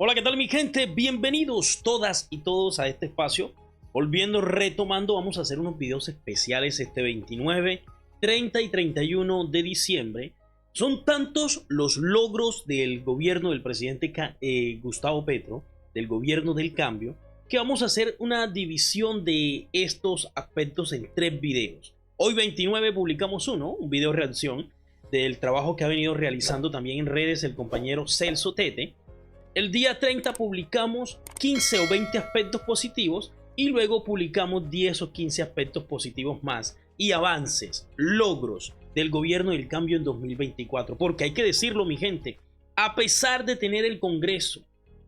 Hola, ¿qué tal mi gente? Bienvenidos todas y todos a este espacio. Volviendo, retomando, vamos a hacer unos videos especiales este 29, 30 y 31 de diciembre. Son tantos los logros del gobierno del presidente Gustavo Petro, del gobierno del cambio, que vamos a hacer una división de estos aspectos en 3 videos. Hoy 29 publicamos un video reacción del trabajo que ha venido realizando también en redes el compañero Celso Tete. El día 30 publicamos 15 o 20 aspectos positivos y luego publicamos 10 o 15 aspectos positivos más y avances, logros del gobierno del cambio en 2024. Porque hay que decirlo, mi gente, a pesar de tener el Congreso,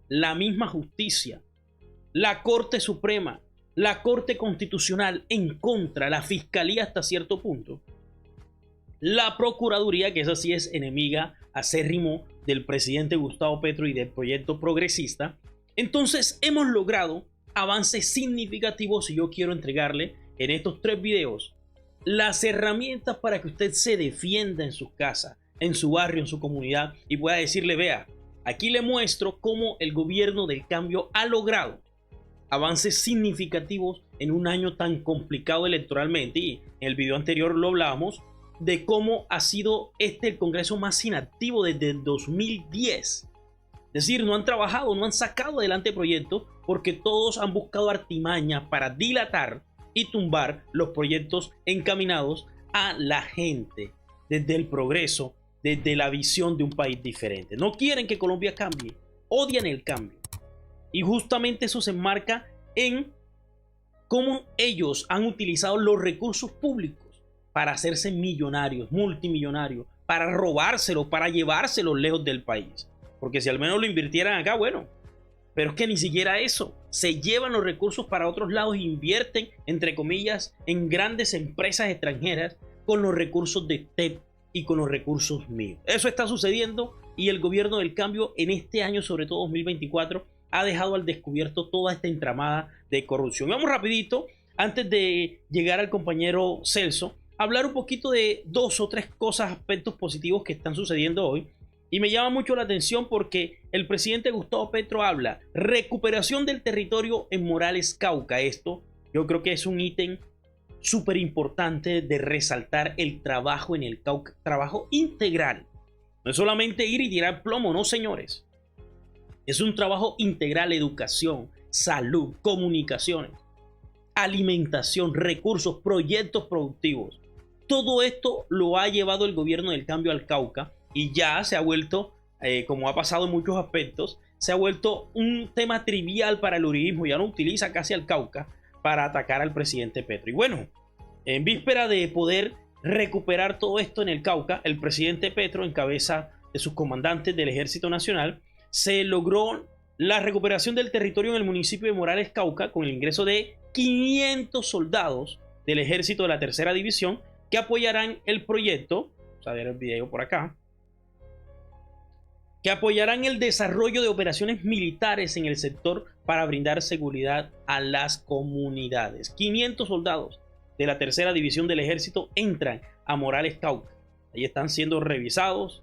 la misma justicia, la Corte Suprema, la Corte Constitucional en contra, la Fiscalía hasta cierto punto, la Procuraduría, que esa sí es enemiga acérrimo del presidente Gustavo Petro y del proyecto progresista, entonces hemos logrado avances significativos y yo quiero entregarle en estos 3 videos las herramientas para que usted se defienda en su casa, en su barrio, en su comunidad y pueda decirle, vea, aquí le muestro cómo el gobierno del cambio ha logrado avances significativos en un año tan complicado electoralmente, y en el video anterior lo hablábamos de cómo ha sido el Congreso más inactivo desde el 2010. Es decir, no han trabajado, no han sacado adelante proyectos porque todos han buscado artimañas para dilatar y tumbar los proyectos encaminados a la gente, desde el progreso, desde la visión de un país diferente. No quieren que Colombia cambie, odian el cambio. Y justamente eso se enmarca en cómo ellos han utilizado los recursos públicos para hacerse millonarios, multimillonarios, para robárselos, para llevárselos lejos del país. Porque si al menos lo invirtieran acá, bueno. Pero es que ni siquiera eso. Se llevan los recursos para otros lados e invierten, entre comillas, en grandes empresas extranjeras con los recursos de usted y con los recursos míos. Eso está sucediendo y el gobierno del cambio en este año, sobre todo 2024, ha dejado al descubierto toda esta entramada de corrupción. Vamos rapidito, antes de llegar al compañero Celso, hablar un poquito de 2 o 3 cosas, aspectos positivos que están sucediendo hoy. Y me llama mucho la atención porque el presidente Gustavo Petro habla recuperación del territorio en Morales, Cauca. Esto yo creo que es un ítem súper importante de resaltar, el trabajo en el Cauca, trabajo integral. No es solamente ir y tirar plomo, no señores. Es un trabajo integral, educación, salud, comunicaciones, alimentación, recursos, proyectos productivos. Todo esto lo ha llevado el gobierno del cambio al Cauca y ya se ha vuelto, como ha pasado en muchos aspectos, se ha vuelto un tema trivial para el uribismo. Ya no utiliza casi al Cauca para atacar al presidente Petro. Y bueno, en víspera de poder recuperar todo esto en el Cauca, el presidente Petro, en cabeza de sus comandantes del Ejército Nacional, se logró la recuperación del territorio en el municipio de Morales, Cauca, con el ingreso de 500 soldados del Ejército de la Tercera División que apoyarán el proyecto, vamos a ver el video por acá, que apoyarán el desarrollo de operaciones militares en el sector para brindar seguridad a las comunidades. 500 soldados de la Tercera División del Ejército entran a Morales, Cauca. Ahí están siendo revisados,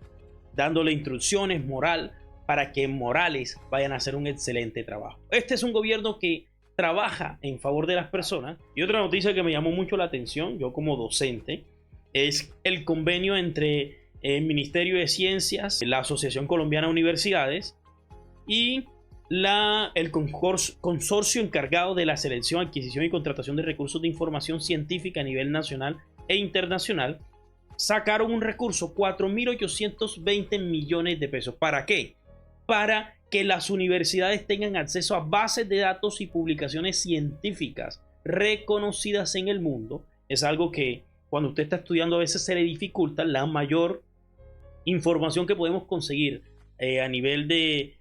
dándole instrucciones moral para que Morales vayan a hacer un excelente trabajo. Este es un gobierno que trabaja en favor de las personas. Y otra noticia que me llamó mucho la atención, yo como docente, es el convenio entre el Ministerio de Ciencias, la Asociación Colombiana de Universidades y el consorcio encargado de la selección, adquisición y contratación de recursos de información científica a nivel nacional e internacional. Sacaron un recurso, 4.820 millones de pesos. ¿Para qué? Para que las universidades tengan acceso a bases de datos y publicaciones científicas reconocidas en el mundo. Es algo que cuando usted está estudiando a veces se le dificulta. La mayor información que podemos conseguir a nivel de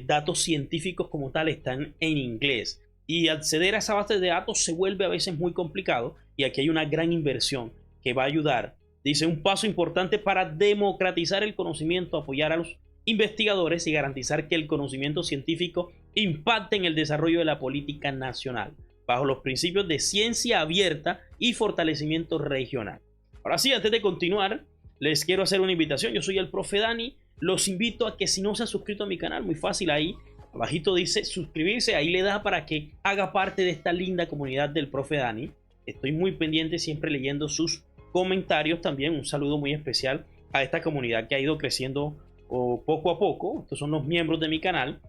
datos científicos como tal están en inglés. Y acceder a esa base de datos se vuelve a veces muy complicado. Y aquí hay una gran inversión que va a ayudar. Dice, un paso importante para democratizar el conocimiento, apoyar a los investigadores y garantizar que el conocimiento científico impacte en el desarrollo de la política nacional, bajo los principios de ciencia abierta y fortalecimiento regional. Ahora sí, antes de continuar, les quiero hacer una invitación. Yo soy el profe Dani. Los invito a que si no se han suscrito a mi canal, muy fácil ahí, Abajito dice suscribirse, ahí le da para que haga parte de esta linda comunidad del profe Dani. Estoy muy pendiente, siempre leyendo sus comentarios también. Un saludo muy especial a esta comunidad que ha ido creciendo poco a poco. Estos son los miembros de mi canal.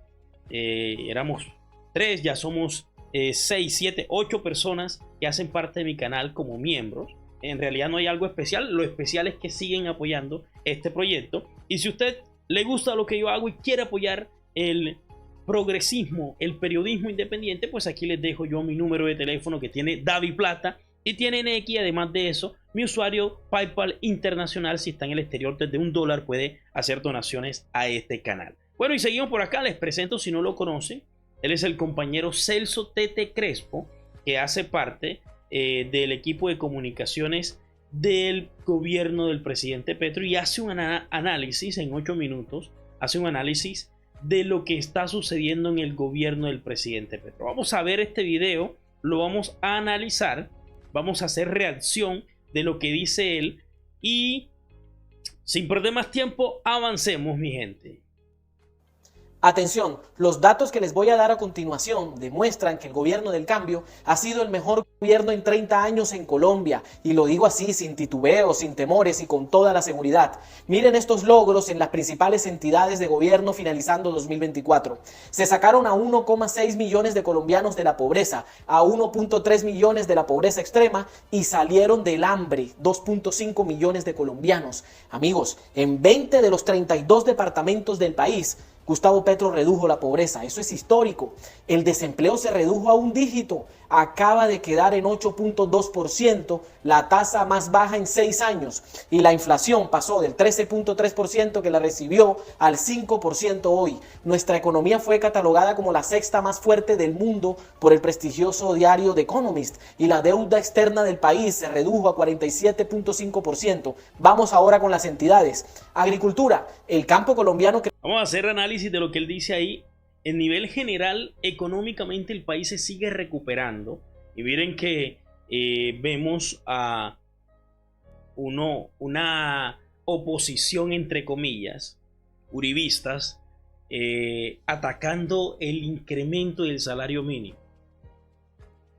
Éramos 3, ya somos 6, 7, 8 personas que hacen parte de mi canal como miembros. En realidad no hay algo especial, lo especial es que siguen apoyando este proyecto. Y si usted le gusta lo que yo hago y quiere apoyar el progresismo, el periodismo independiente, pues aquí les dejo yo mi número de teléfono que tiene Davi Plata y tiene Nequi. Además de eso, mi usuario PayPal internacional. Si está en el exterior, desde $1 puede hacer donaciones a este canal. Bueno, y seguimos por acá. Les presento, si no lo conocen, él es el compañero Celso Tete Crespo, que hace parte del equipo de comunicaciones del gobierno del presidente Petro, y hace un análisis en 8 minutos, hace un análisis de lo que está sucediendo en el gobierno del presidente Petro. Vamos a ver este video, lo vamos a analizar, vamos a hacer reacción de lo que dice él y sin perder más tiempo, avancemos, mi gente. Atención, los datos que les voy a dar a continuación demuestran que el gobierno del cambio ha sido el mejor gobierno en 30 años en Colombia, y lo digo así, sin titubeos, sin temores y con toda la seguridad. Miren estos logros en las principales entidades de gobierno finalizando 2024. Se sacaron a 1,6 millones de colombianos de la pobreza, a 1,3 millones de la pobreza extrema, y salieron del hambre 2,5 millones de colombianos. Amigos, en 20 de los 32 departamentos del país, Gustavo Petro redujo la pobreza. Eso es histórico. El desempleo se redujo a un dígito. Acaba de quedar en 8,2%, la tasa más baja en 6 años. Y la inflación pasó del 13,3% que la recibió al 5% hoy. Nuestra economía fue catalogada como la sexta más fuerte del mundo por el prestigioso diario The Economist. Y la deuda externa del país se redujo a 47,5%. Vamos ahora con las entidades. Agricultura. El campo colombiano que... Vamos a hacer análisis de lo que él dice ahí. En nivel general, económicamente el país se sigue recuperando. Y miren que vemos a una oposición, entre comillas, uribistas, atacando el incremento del salario mínimo.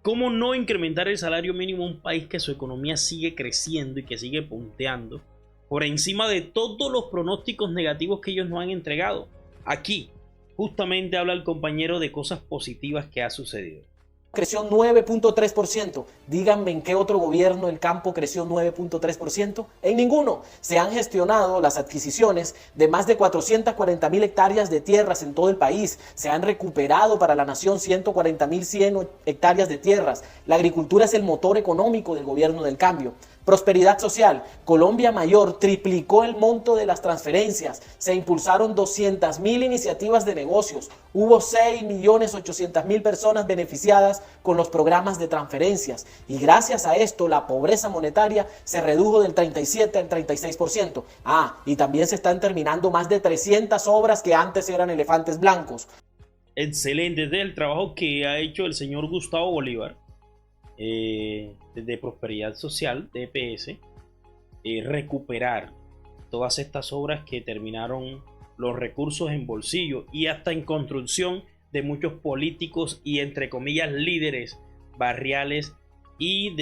¿Cómo no incrementar el salario mínimo en un país que su economía sigue creciendo y que sigue punteando por encima de todos los pronósticos negativos que ellos nos han entregado? Aquí justamente habla el compañero de cosas positivas que ha sucedido. Creció 9,3%. Díganme en qué otro gobierno el campo creció 9,3%. En ninguno. Se han gestionado las adquisiciones de más de 440,000 hectáreas de tierras en todo el país. Se han recuperado para la nación 140,100 hectáreas de tierras. La agricultura es el motor económico del gobierno del cambio. Prosperidad social. Colombia Mayor triplicó el monto de las transferencias. Se impulsaron 200,000 iniciativas de negocios. Hubo 6,800,000 personas beneficiadas con los programas de transferencias. Y gracias a esto, la pobreza monetaria se redujo del 37 al 36%. Y también se están terminando más de 300 obras que antes eran elefantes blancos. Excelente. Desde el trabajo que ha hecho el señor Gustavo Bolívar, de Prosperidad Social, de EPS, recuperar todas estas obras que terminaron los recursos en bolsillo y hasta en construcción de muchos políticos y, entre comillas, líderes barriales y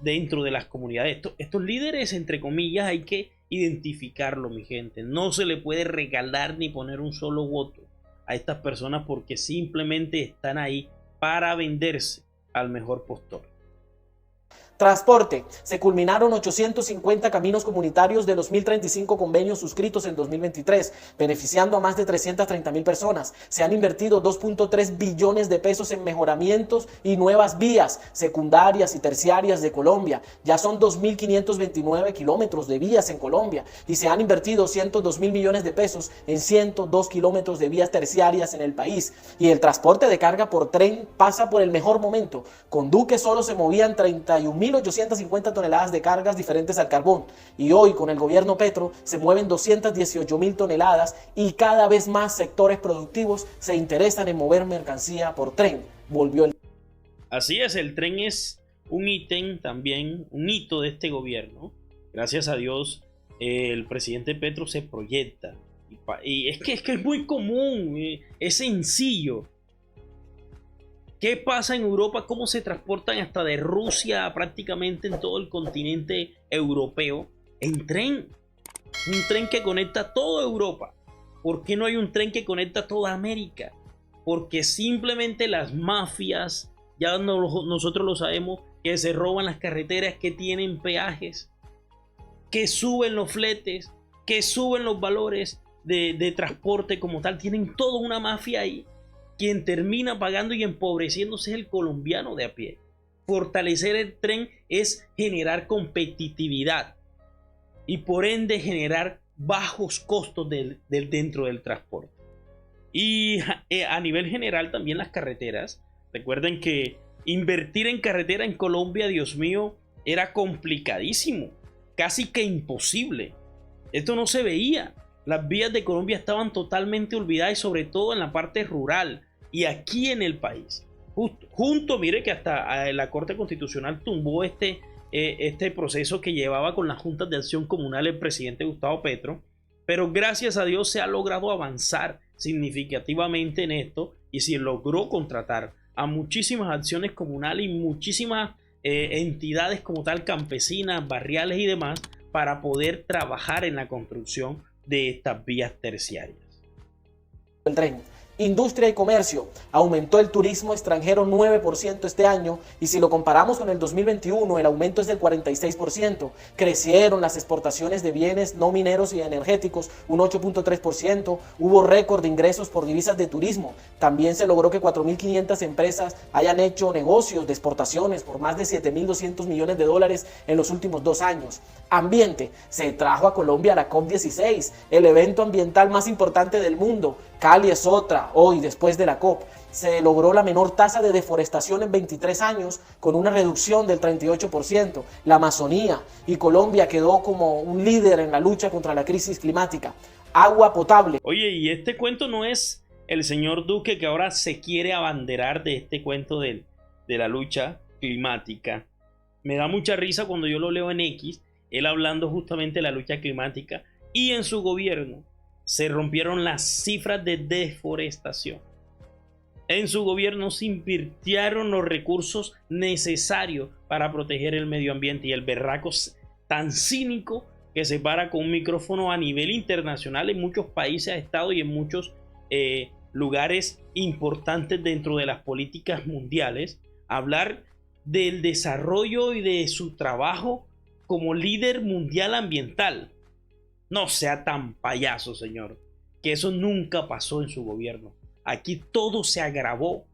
dentro de las comunidades. Estos líderes, entre comillas, hay que identificarlo, mi gente. No se le puede regalar ni poner un solo voto a estas personas porque simplemente están ahí para venderse al mejor postor. Transporte. Se culminaron 850 caminos comunitarios de los 1.035 convenios suscritos en 2023, beneficiando a más de 330,000 personas. Se han invertido 2,3 billones de pesos en mejoramientos y nuevas vías secundarias y terciarias de Colombia. Ya son 2.529 kilómetros de vías en Colombia y se han invertido 102,000 millones de pesos en 102 kilómetros de vías terciarias en el país. Y el transporte de carga por tren pasa por el mejor momento. Con Duque solo se movían 31,850 toneladas de cargas diferentes al carbón, y hoy con el gobierno Petro se mueven 218,000 toneladas y cada vez más sectores productivos se interesan en mover mercancía por tren. Así es, el tren es un ítem también, un hito de este gobierno. Gracias a Dios, el presidente Petro se proyecta Y es que es muy común, es sencillo. ¿Qué pasa en Europa? ¿Cómo se transportan hasta de Rusia prácticamente en todo el continente europeo? En tren. Un tren que conecta toda Europa. ¿Por qué no hay un tren que conecta toda América? Porque simplemente las mafias, ya nosotros lo sabemos, que se roban las carreteras, que tienen peajes, que suben los fletes, que suben los valores de transporte como tal. Tienen toda una mafia ahí. Quien termina pagando y empobreciéndose es el colombiano de a pie. Fortalecer el tren es generar competitividad y por ende generar bajos costos dentro del transporte. Y a nivel general también las carreteras. Recuerden que invertir en carretera en Colombia, Dios mío, era complicadísimo, casi que imposible. Esto no se veía. Las vías de Colombia estaban totalmente olvidadas y sobre todo en la parte rural y aquí en el país. Mire que hasta la Corte Constitucional tumbó este proceso que llevaba con las juntas de acción comunal el presidente Gustavo Petro, pero gracias a Dios se ha logrado avanzar significativamente en esto y se logró contratar a muchísimas acciones comunales y muchísimas entidades como tal, campesinas, barriales y demás, para poder trabajar en la construcción de estas vías terciarias. El tren. Industria y comercio. Aumentó el turismo extranjero 9% este año y si lo comparamos con el 2021 el aumento es del 46%. Crecieron las exportaciones de bienes no mineros y energéticos un 8.3%. Hubo récord de ingresos por divisas de turismo. También se logró que 4.500 empresas hayan hecho negocios de exportaciones por más de 7.200 millones de dólares en los últimos 2 años. Ambiente. Se trajo a Colombia la COP16, el evento ambiental más importante del mundo. Cali es otra. Hoy, después de la COP, se logró la menor tasa de deforestación en 23 años con una reducción del 38%. La Amazonía y Colombia quedó como un líder en la lucha contra la crisis climática. Agua potable. Oye, y este cuento no es el señor Duque que ahora se quiere abanderar de este cuento de la lucha climática. Me da mucha risa cuando yo lo leo en X, él hablando justamente de la lucha climática y en su gobierno se rompieron las cifras de deforestación. En su gobierno se invirtieron los recursos necesarios para proteger el medio ambiente y el berraco tan cínico que se para con un micrófono a nivel internacional en muchos países ha estado y en muchos lugares importantes dentro de las políticas mundiales, hablar del desarrollo y de su trabajo como líder mundial ambiental. No sea tan payaso, señor, que eso nunca pasó en su gobierno. Aquí todo se agravó.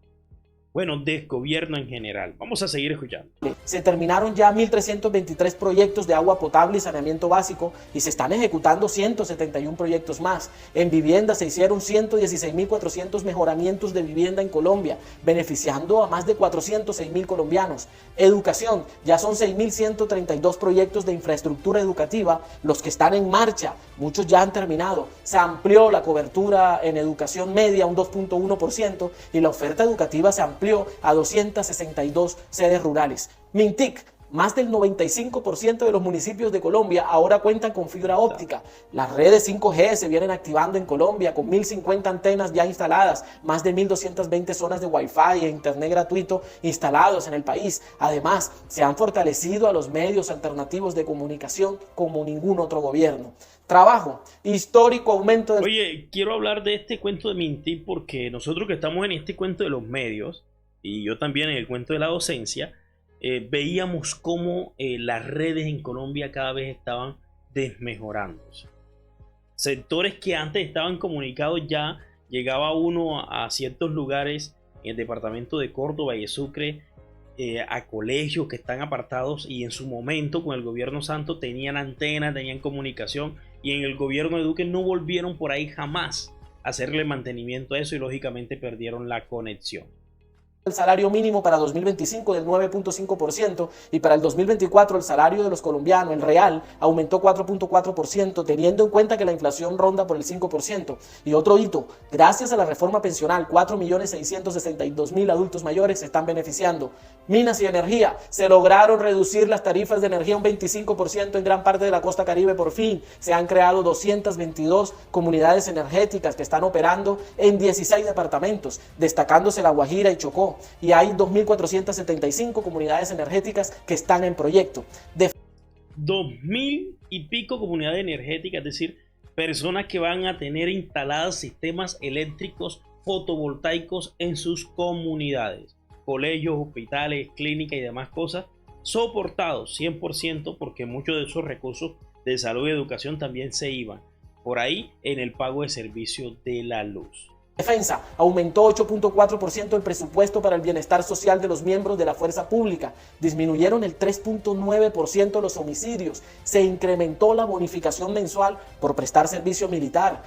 Bueno, desgobierno en general. Vamos a seguir escuchando. Se terminaron ya 1.323 proyectos de agua potable y saneamiento básico y se están ejecutando 171 proyectos más. En vivienda se hicieron 116.400 mejoramientos de vivienda en Colombia, beneficiando a más de 406.000 colombianos. Educación, ya son 6.132 proyectos de infraestructura educativa los que están en marcha. Muchos ya han terminado. Se amplió la cobertura en educación media un 2.1% y la oferta educativa se amplió a 262 sedes rurales. Mintic, más del 95% de los municipios de Colombia ahora cuentan con fibra óptica. Las redes 5G se vienen activando en Colombia con 1.050 antenas ya instaladas, más de 1.220 zonas de Wi-Fi e internet gratuito instalados en el país. Además, se han fortalecido a los medios alternativos de comunicación como ningún otro gobierno. Trabajo, histórico aumento de... Oye, quiero hablar de este cuento de Mintic porque nosotros que estamos en este cuento de los medios y yo también en el cuento de la docencia, veíamos cómo las redes en Colombia cada vez estaban desmejorándose. Sectores que antes estaban comunicados ya llegaba uno a ciertos lugares en el departamento de Córdoba y de Sucre, a colegios que están apartados y en su momento con el gobierno Santos tenían antenas, tenían comunicación y en el gobierno de Duque no volvieron por ahí jamás a hacerle mantenimiento a eso y lógicamente perdieron la conexión. el salario mínimo para 2025 del 9.5% y para el 2024 el salario de los colombianos, el real, aumentó 4.4%, teniendo en cuenta que la inflación ronda por el 5%. Y otro hito, gracias a la reforma pensional, 4.662.000 adultos mayores se están beneficiando. Minas y energía, se lograron reducir las tarifas de energía un 25% en gran parte de la costa Caribe por fin. Se han creado 222 comunidades energéticas que están operando en 16 departamentos, destacándose La Guajira y Chocó. Y hay 2.475 comunidades energéticas que están en proyecto. 2.000 y pico comunidades energéticas, es decir, personas que van a tener instalados sistemas eléctricos fotovoltaicos en sus comunidades, colegios, hospitales, clínicas y demás cosas, soportados 100% porque muchos de esos recursos de salud y educación también se iban por ahí en el pago de servicios de la luz. Defensa, aumentó 8.4% el presupuesto para el bienestar social de los miembros de la fuerza pública, disminuyeron el 3.9% los homicidios, se incrementó la bonificación mensual por prestar servicio militar,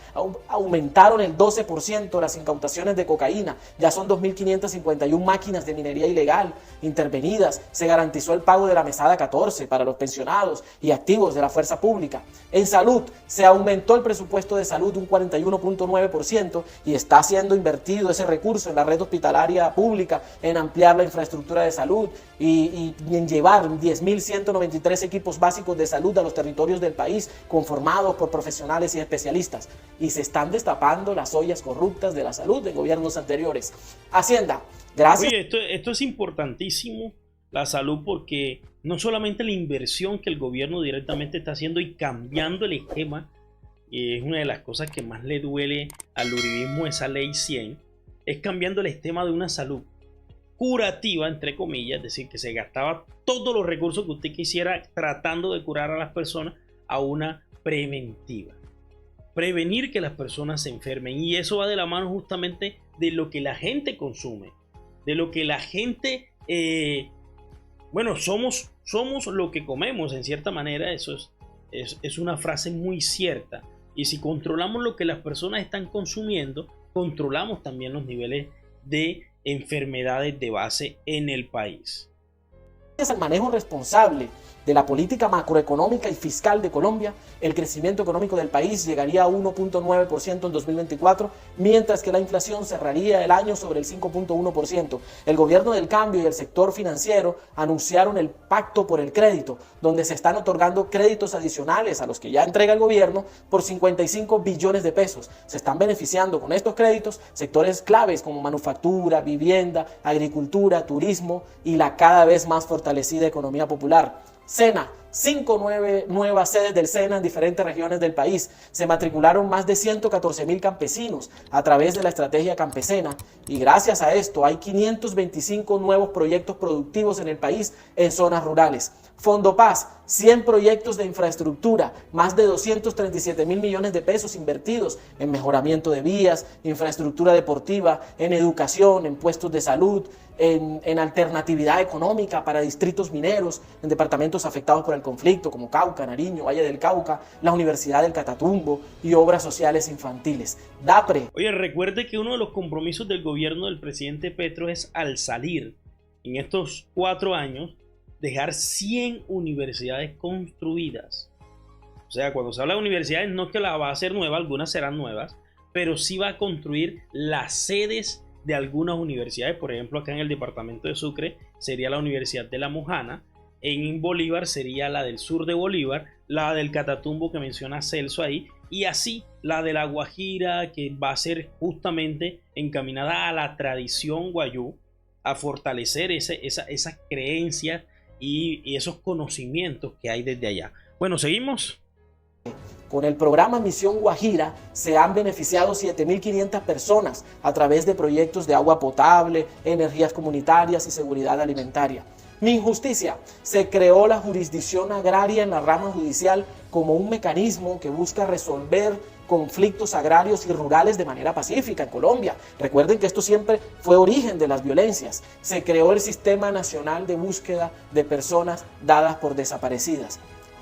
aumentaron el 12% las incautaciones de cocaína, ya son 2.551 máquinas de minería ilegal intervenidas, se garantizó el pago de la mesada 14 para los pensionados y activos de la fuerza pública. En salud, se aumentó el presupuesto de salud un 41.9% y está siendo invertido ese recurso en la red hospitalaria pública, en ampliar la infraestructura de salud y en llevar 10.193 equipos básicos de salud a los territorios del país, conformados por profesionales y especialistas. Y se están destapando las ollas corruptas de la salud de gobiernos anteriores. Hacienda, gracias. Oye, esto es importantísimo, la salud, porque no solamente la inversión que el gobierno directamente está haciendo y cambiando el esquema, es una de las cosas que más le duele al uribismo, esa ley 100, es cambiando el esquema de una salud curativa, entre comillas, es decir, que se gastaba todos los recursos que usted quisiera tratando de curar a las personas, a una preventiva. Prevenir que las personas se enfermen, y eso va de la mano justamente de lo que la gente consume, de lo que la gente, somos lo que comemos, en cierta manera. Eso es una frase muy cierta. Y si controlamos lo que las personas están consumiendo, controlamos también los niveles de enfermedades de base en el país. Gracias al manejo responsable de la política macroeconómica y fiscal de Colombia, el crecimiento económico del país llegaría a 1.9% en 2024, mientras que la inflación cerraría el año sobre el 5.1%. El gobierno del cambio y el sector financiero anunciaron el Pacto por el Crédito, donde se están otorgando créditos adicionales a los que ya entrega el gobierno por 55 billones de pesos. Se están beneficiando con estos créditos sectores claves como manufactura, vivienda, agricultura, turismo y la cada vez más fortalecida economía popular. SENA, 5 nuevas sedes del SENA en diferentes regiones del país. Se matricularon más de 114.000 campesinos a través de la estrategia campesina y gracias a esto hay 525 nuevos proyectos productivos en el país en zonas rurales. Fondo Paz, 100 proyectos de infraestructura, más de 237.000 millones de pesos invertidos en mejoramiento de vías, infraestructura deportiva, en educación, en puestos de salud, en alternatividad económica para distritos mineros, en departamentos afectados por el conflicto como Cauca, Nariño, Valle del Cauca, la Universidad del Catatumbo y obras sociales infantiles. DAPRE. Oye, recuerde que uno de los compromisos del gobierno del presidente Petro es, al salir en estos 4 años, dejar 100 universidades construidas. O sea, cuando se habla de universidades, no es que la va a hacer nueva, algunas serán nuevas, pero sí va a construir las sedes de algunas universidades. Por ejemplo, acá en el departamento de Sucre sería la Universidad de La Mojana, en Bolívar sería la del sur de Bolívar, la del Catatumbo que menciona Celso ahí, y así la de La Guajira, que va a ser justamente encaminada a la tradición guayú, a fortalecer esas creencias y esos conocimientos que hay desde allá. Bueno, seguimos. Con el programa Misión Guajira se han beneficiado 7.500 personas a través de proyectos de agua potable, energías comunitarias y seguridad alimentaria. Minjusticia, se creó la jurisdicción agraria en la rama judicial como un mecanismo que busca resolver conflictos agrarios y rurales de manera pacífica en Colombia. Recuerden que esto siempre fue origen de las violencias. Se creó el Sistema Nacional de Búsqueda de Personas Dadas por Desaparecidas.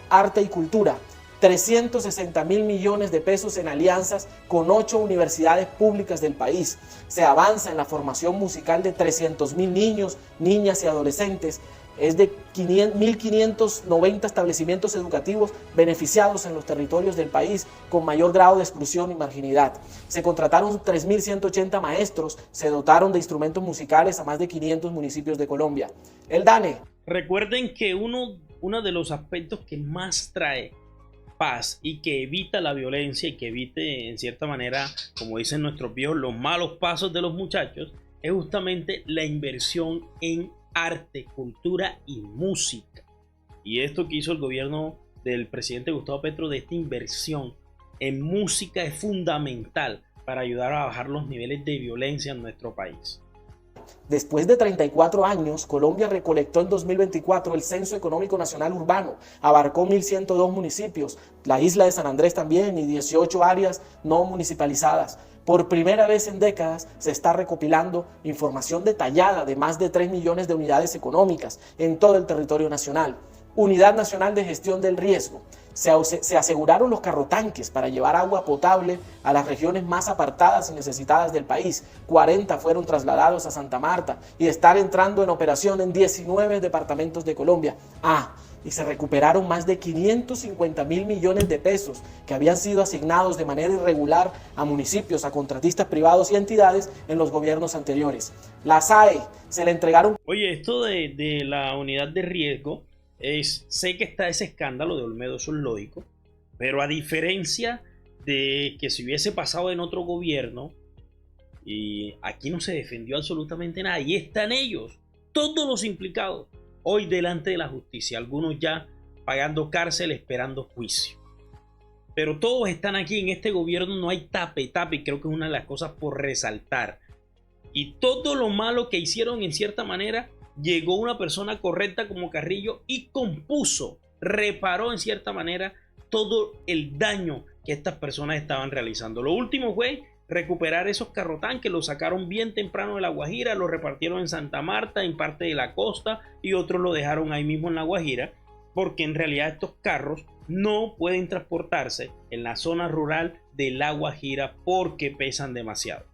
Arte y cultura. 360.000 millones de pesos en alianzas con 8 universidades públicas del país. Se avanza en la formación musical de 300.000 niños, niñas y adolescentes. Es de 1.590 establecimientos educativos beneficiados en los territorios del país con mayor grado de exclusión y marginalidad. Se contrataron 3.180 maestros, se dotaron de instrumentos musicales a más de 500 municipios de Colombia. El DANE. Recuerden que uno de los aspectos que más trae paz y que evita la violencia y que evite en cierta manera, como dicen nuestros viejos, los malos pasos de los muchachos, es justamente la inversión en arte, cultura y música. Y esto que hizo el gobierno del presidente Gustavo Petro de esta inversión en música es fundamental para ayudar a bajar los niveles de violencia en nuestro país. Después de 34 años, Colombia recolectó en 2024 el Censo Económico Nacional Urbano. Abarcó 1.102 municipios, la isla de San Andrés también y 18 áreas no municipalizadas. Por primera vez en décadas se está recopilando información detallada de más de 3 millones de unidades económicas en todo el territorio nacional. Unidad Nacional de Gestión del Riesgo. Se aseguraron los carrotanques para llevar agua potable a las regiones más apartadas y necesitadas del país. 40 fueron trasladados a Santa Marta y están entrando en operación en 19 departamentos de Colombia. Y se recuperaron más de 550.000 millones de pesos que habían sido asignados de manera irregular a municipios, a contratistas privados y entidades en los gobiernos anteriores. La SAE se le entregaron... Oye, esto de la unidad de riesgo, sé que está ese escándalo de Olmedo, eso es lógico, pero a diferencia de que si hubiese pasado en otro gobierno, y aquí no se defendió absolutamente nada, y están ellos, todos los implicados, hoy delante de la justicia, algunos ya pagando cárcel, esperando juicio. Pero todos están aquí en este gobierno, no hay tape, y creo que es una de las cosas por resaltar. Y todo lo malo que hicieron en cierta manera, llegó una persona correcta como Carrillo y compuso, reparó en cierta manera todo el daño que estas personas estaban realizando. Lo último fue recuperar esos carrotanques, los sacaron bien temprano de La Guajira, los repartieron en Santa Marta, en parte de la costa, y otros lo dejaron ahí mismo en La Guajira, porque en realidad estos carros no pueden transportarse en la zona rural de La Guajira porque pesan demasiado.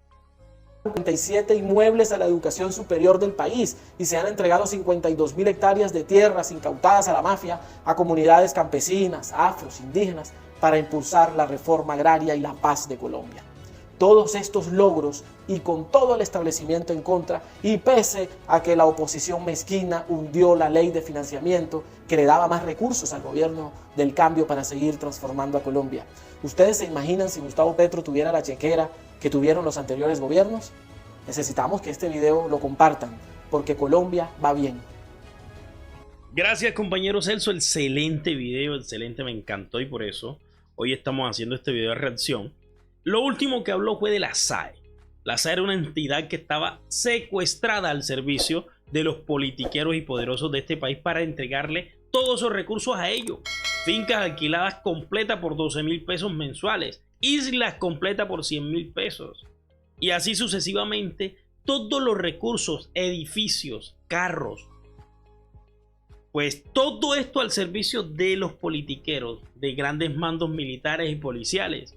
57 inmuebles a la educación superior del país y se han entregado 52.000 hectáreas de tierras incautadas a la mafia, a comunidades campesinas, afros, indígenas, para impulsar la reforma agraria y la paz de Colombia. Todos estos logros y con todo el establecimiento en contra y pese a que la oposición mezquina hundió la ley de financiamiento que le daba más recursos al gobierno del cambio para seguir transformando a Colombia. ¿Ustedes se imaginan si Gustavo Petro tuviera la chequera que tuvieron los anteriores gobiernos? Necesitamos que este video lo compartan porque Colombia va bien. Gracias, compañero Celso, excelente video, excelente, me encantó y por eso hoy estamos haciendo este video de reacción. Lo último que habló fue de la SAE. La SAE era una entidad que estaba secuestrada al servicio de los politiqueros y poderosos de este país para entregarle todos esos recursos a ellos. Fincas alquiladas completas por 12.000 pesos mensuales, islas completas por 100.000 pesos. Y así sucesivamente, todos los recursos, edificios, carros. Pues todo esto al servicio de los politiqueros, de grandes mandos militares y policiales.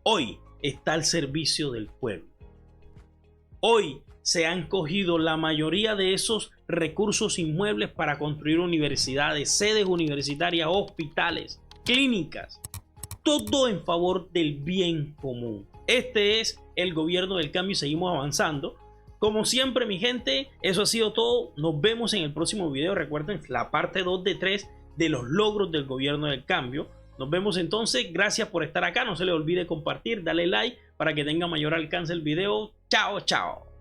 Hoy está al servicio del pueblo. Hoy se han cogido la mayoría de esos recursos inmuebles para construir universidades, sedes universitarias, hospitales, clínicas. Todo en favor del bien común. Este es el gobierno del cambio y seguimos avanzando. Como siempre, mi gente, eso ha sido todo. Nos vemos en el próximo video. Recuerden la parte 2 de 3 de los logros del gobierno del cambio. Nos vemos entonces, gracias por estar acá, no se les olvide compartir, darle like para que tenga mayor alcance el video. Chao, chao.